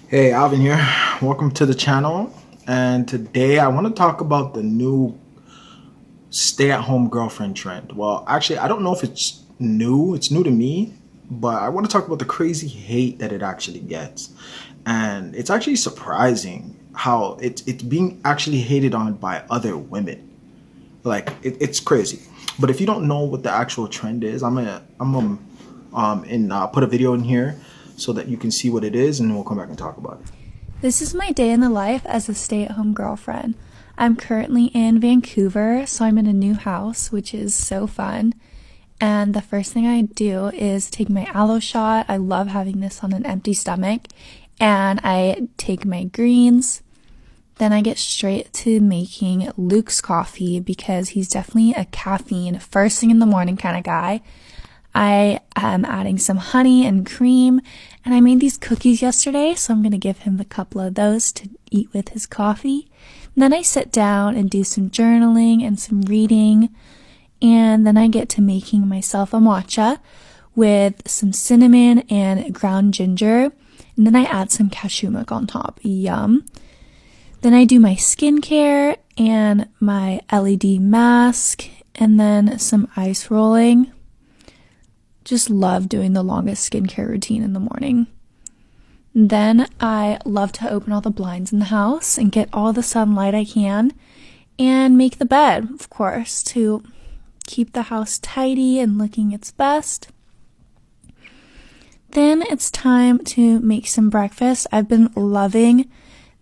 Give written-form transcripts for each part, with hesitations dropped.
Hey, Alvin here. Welcome to the channel. And today I want to talk about the new stay-at-home girlfriend trend. Well, actually, I don't know if it's new. It's new to me, but I want to talk about the crazy hate that it actually gets. And it's actually surprising how it's being actually hated on by other women. Like it's crazy. But if you don't know what the actual trend is, I'm gonna put a video in here so that you can see what it is, and we'll come back and talk about it. This is my day in the life as a stay-at-home girlfriend. I'm currently in Vancouver, so I'm in a new house, which is so fun. And the first thing I do is take my aloe shot. I love having this on an empty stomach. And I take my greens. Then I get straight to making Luke's coffee because he's definitely a caffeine first thing in the morning kind of guy. I am adding some honey and cream, and I made these cookies yesterday, so I'm going to give him a couple of those to eat with his coffee. And then I sit down and do some journaling and some reading, and then I get to making myself a matcha with some cinnamon and ground ginger, and then I add some cashew milk on top. Yum. Then I do my skincare and my LED mask, and then some ice rolling. Just love doing the longest skincare routine in the morning. Then I love to open all the blinds in the house and get all the sunlight I can and make the bed, of course, to keep the house tidy and looking its best. Then it's time to make some breakfast. I've been loving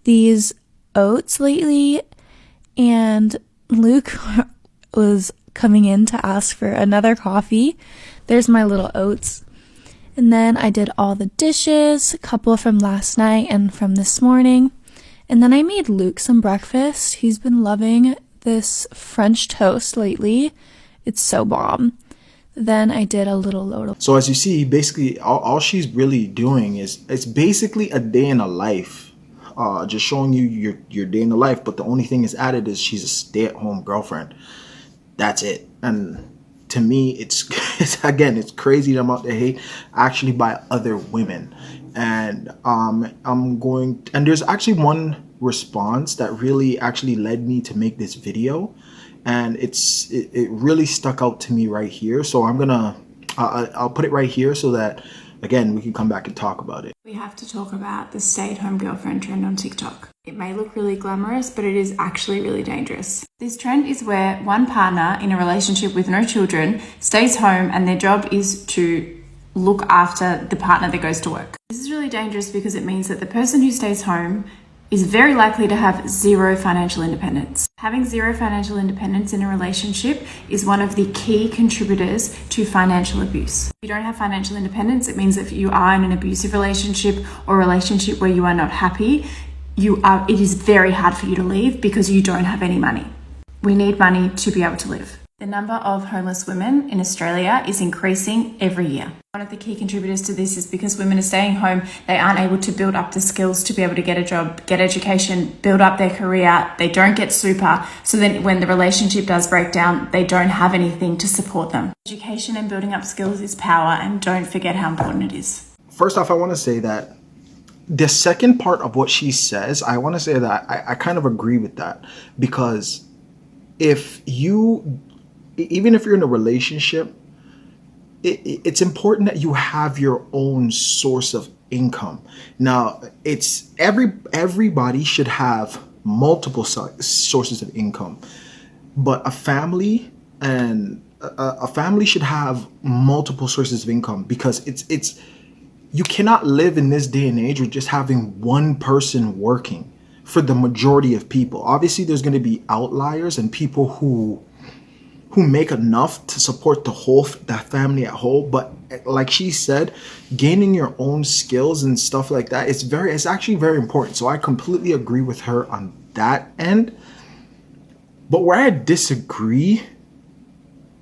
these oats lately, and Luke was coming in to ask for another coffee. There's my little oats. And then I did all the dishes, a couple from last night and from this morning. And then I made Luke some breakfast. He's been loving this French toast lately. It's so bomb. Then I did a little load of... So as you see, basically all she's really doing is, it's basically a day in a life. Just showing you your day in the life, but the only thing is added is she's a stay-at-home girlfriend. That's it. And to me, it's crazy the amount of hate actually by other women. And and there's actually one response that really actually led me to make this video, and it really stuck out to me right here. So I'll put it right here so that again we can come back and talk about it. We have to talk about the stay-at-home girlfriend trend on TikTok. It may look really glamorous, but it is actually really dangerous. This trend is where one partner in a relationship with no children stays home and their job is to look after the partner that goes to work. This is really dangerous because it means that the person who stays home is very likely to have zero financial independence. Having zero financial independence in a relationship is one of the key contributors to financial abuse. If you don't have financial independence, it means that if you are in an abusive relationship or a relationship where you are not happy, it is very hard for you to leave because you don't have any money. We need money to be able to live. The number of homeless women in Australia is increasing every year. One of the key contributors to this is because women are staying home, they aren't able to build up the skills to be able to get a job, get education, build up their career. They don't get super, so then when the relationship does break down, they don't have anything to support them. Education and building up skills is power, and don't forget how important it is. First off, I want to say that the second part of what she says, I want to say that I kind of agree with that, because even if you're in a relationship, it's important that you have your own source of income. Now, everybody should have multiple sources of income, but a family should have multiple sources of income, because you cannot live in this day and age with just having one person working for the majority of people. Obviously, there's going to be outliers and people who make enough to support that family at whole. But like she said, gaining your own skills and stuff like that, it's actually very important. So I completely agree with her on that end. But where I disagree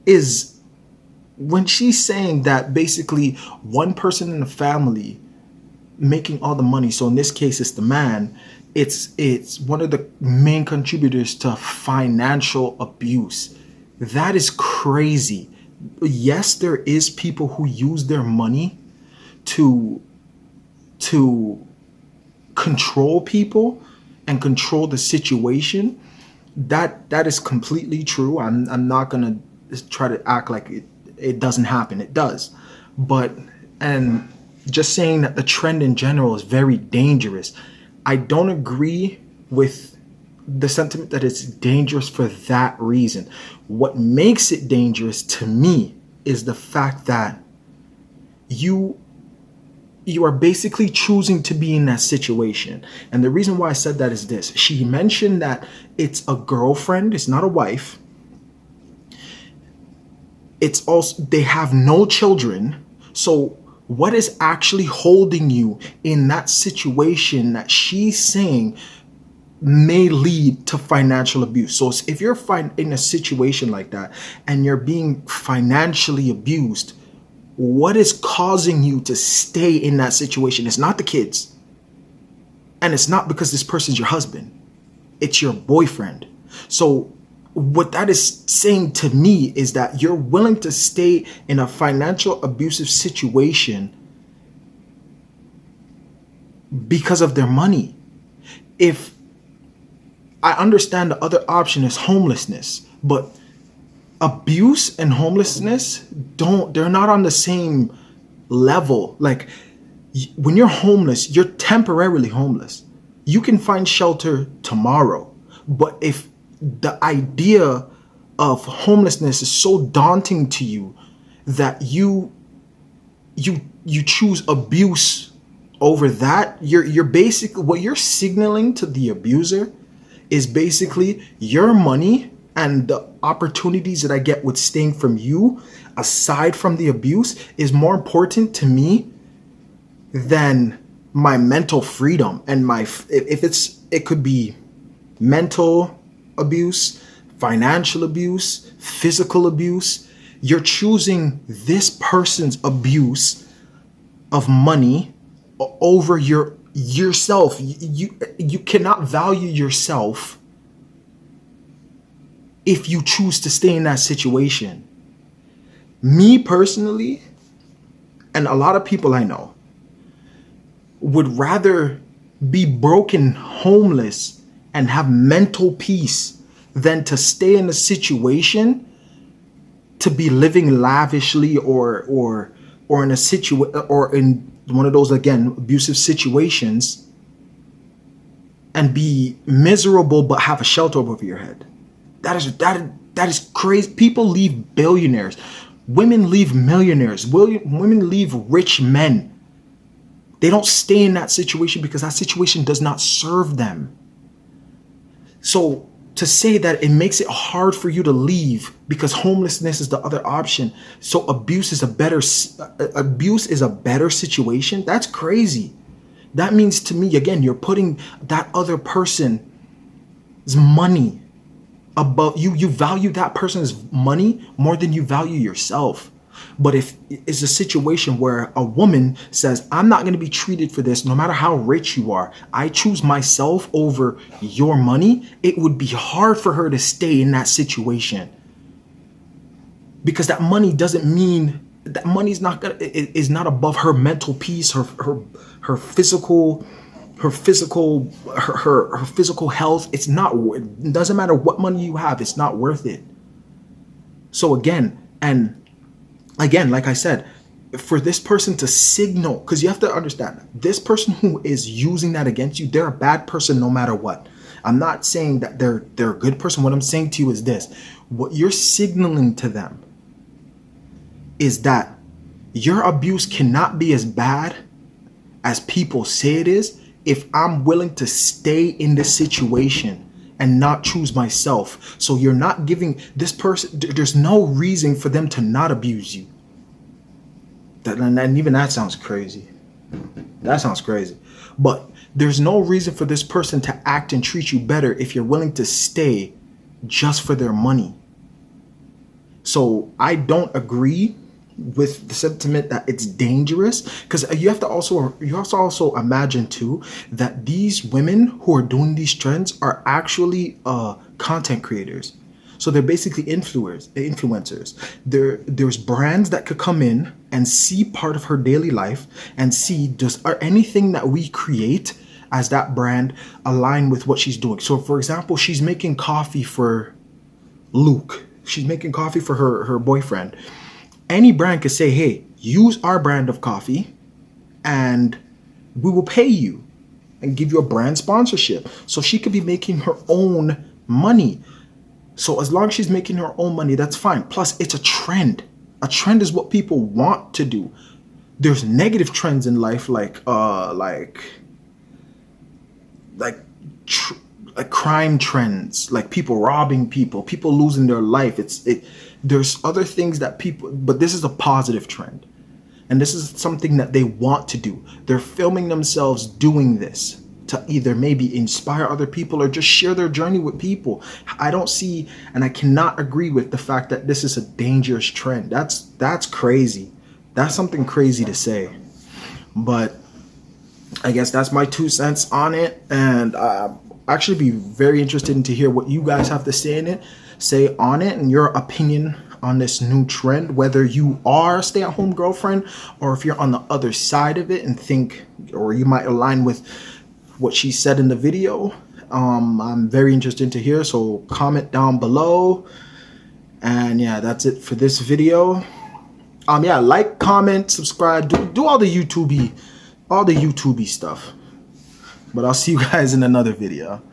is when she's saying that basically one person in the family making all the money, so in this case it's the man, it's one of the main contributors to financial abuse. That is crazy. Yes, there is people who use their money to control people and control the situation, that is completely true. I'm not gonna try to act like it doesn't happen. It does. But, and just saying that the trend in general is very dangerous, I don't agree with the sentiment that it's dangerous for that reason. What makes it dangerous to me is the fact that you are basically choosing to be in that situation. And the reason why I said that is this. She mentioned that it's a girlfriend, it's not a wife. It's also, they have no children. So what is actually holding you in that situation that she's saying may lead to financial abuse? So if you're in a situation like that and you're being financially abused, what is causing you to stay in that situation? It's not the kids. And it's not because this person's your husband. It's your boyfriend. So what that is saying to me is that you're willing to stay in a financial abusive situation because of their money. If I understand the other option is homelessness, but abuse and homelessness they're not on the same level. Like, when you're homeless, you're temporarily homeless. You can find shelter tomorrow. But if the idea of homelessness is so daunting to you that you choose abuse over that, you're basically, what you're signaling to the abuser is basically your money and the opportunities that I get with staying from you, aside from the abuse, is more important to me than my mental freedom and it could be mental abuse, financial abuse, physical abuse. You're choosing this person's abuse of money over yourself. You cannot value yourself if you choose to stay in that situation. Me personally, and a lot of people I know, would rather be broken, homeless, and have mental peace than to stay in a situation to be living lavishly or in a or in one of those, again, abusive situations, and be miserable but have a shelter over your head. That is crazy. People leave billionaires. Women leave millionaires. Women leave rich men. They don't stay in that situation because that situation does not serve them. So to say that it makes it hard for you to leave because homelessness is the other option, so abuse is a better situation, that's crazy. That means to me, again, you're putting that other person's money above you. You value that person's money more than you value yourself. But if it's a situation where a woman says, I'm not going to be treated for this, no matter how rich you are, I choose myself over your money, it would be hard for her to stay in that situation. Because that money doesn't mean, that money is not above her mental peace, her physical health. It's not, it doesn't matter what money you have, it's not worth it. So again, like I said, for this person to signal, because you have to understand, this person who is using that against you, they're a bad person no matter what. I'm not saying that they're a good person. What I'm saying to you is this: what you're signaling to them is that your abuse cannot be as bad as people say it is if I'm willing to stay in this situation and not choose myself. So you're not giving this person, there's no reason for them to not abuse you. And even that sounds crazy. That sounds crazy. But there's no reason for this person to act and treat you better if you're willing to stay just for their money. So I don't agree with the sentiment that it's dangerous, because you have to also imagine too that these women who are doing these trends are actually content creators. So they're basically influencers. There's brands that could come in and see part of her daily life and see, are anything that we create as that brand align with what she's doing. So for example, she's making coffee for Luke. She's making coffee for her boyfriend. Any brand could say, hey, use our brand of coffee and we will pay you and give you a brand sponsorship. So she could be making her own money. So as long as she's making her own money, that's fine. Plus, it's a trend. A trend is what people want to do. There's negative trends in life, like crime trends, like people robbing people, people losing their life. There's other things that people, but this is a positive trend. And this is something that they want to do. They're filming themselves doing this to either maybe inspire other people or just share their journey with people. I don't see, and I cannot agree with the fact that this is a dangerous trend. That's crazy. That's something crazy to say. But I guess that's my 2 cents on it. And actually be very interested to hear what you guys have to say on it and your opinion on this new trend, whether you are a stay-at-home girlfriend or if you're on the other side of it and think, or you might align with what she said in the video. I'm very interested to hear, so comment down below. And yeah, that's it for this video. Yeah, like, comment, subscribe, do all the YouTubey stuff. But I'll see you guys in another video.